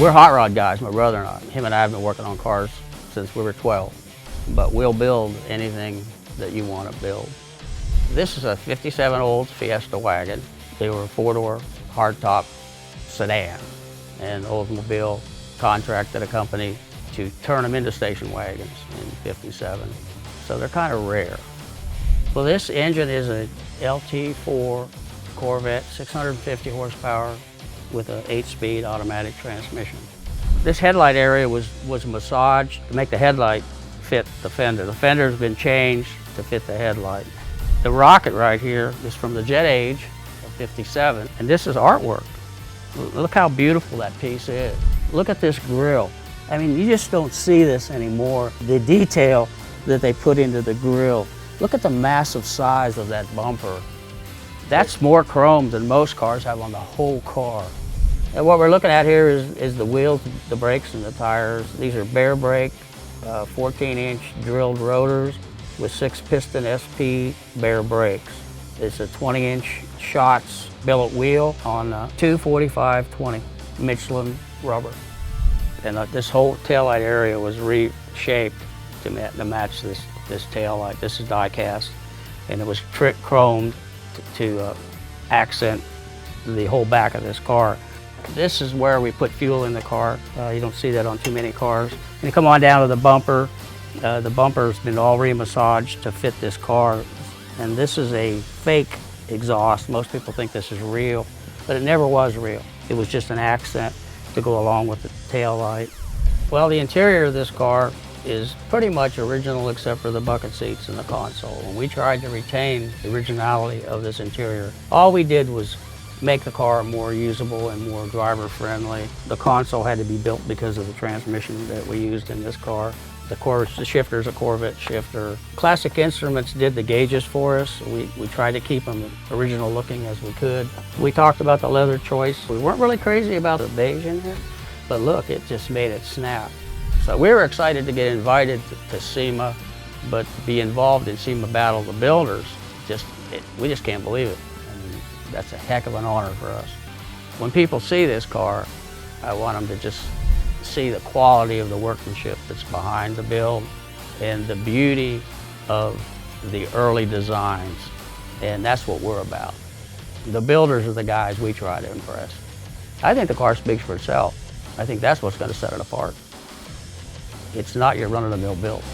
We're hot rod guys, my brother and I. Him and I have been working on cars since we were 12, but we'll build anything that you want to build. This is a 57 Olds Fiesta Wagon. They were a four-door hardtop sedan, and Oldsmobile contracted a company to turn them into station wagons in '57. So they're kind of rare. Well, this engine is a LT4 Corvette, 650 horsepower with an 8-speed automatic transmission. This headlight area was massaged to make the headlight fit the fender. The fender's been changed to fit the headlight. The rocket right here is from the jet age of '57, and this is artwork. Look how beautiful that piece is. Look at this grille. I mean, you just don't see this anymore. The detail that they put into the grille. Look at the massive size of that bumper. That's more chrome than most cars have on the whole car. And what we're looking at here is the wheels, the brakes, and the tires. These are Baer Brakes, 14-inch drilled rotors with 6-piston SP Baer Brakes. It's a 20-inch Schott's billet wheel on 245/20 Michelin rubber. And this whole taillight area was reshaped to match this taillight. This is die cast, and it was trick chromed to accent the whole back of this car. This is where we put fuel in the car. You don't see that on too many cars. And you come on down to the bumper. The bumper's been all re-massaged to fit this car. And this is a fake exhaust. Most people think this is real, but it never was real. It was just an accent to go along with the tail light. Well, the interior of this car is pretty much original except for the bucket seats and the console. And we tried to retain the originality of this interior. All we did was make the car more usable and more driver friendly. The console had to be built because of the transmission that we used in this car. The shifter's a Corvette shifter. Classic Instruments did the gauges for us. We tried to keep them original looking as we could. We talked about the leather choice. We weren't really crazy about the beige in here, but look, it just made it snap. So we were excited to get invited to SEMA, but to be involved in SEMA Battle of the Builders, we just can't believe it. I mean, that's a heck of an honor for us. When people see this car, I want them to just see the quality of the workmanship that's behind the build and the beauty of the early designs. And that's what we're about. The builders are the guys we try to impress. I think the car speaks for itself. I think that's what's going to set it apart. It's not your run-of-the-mill build.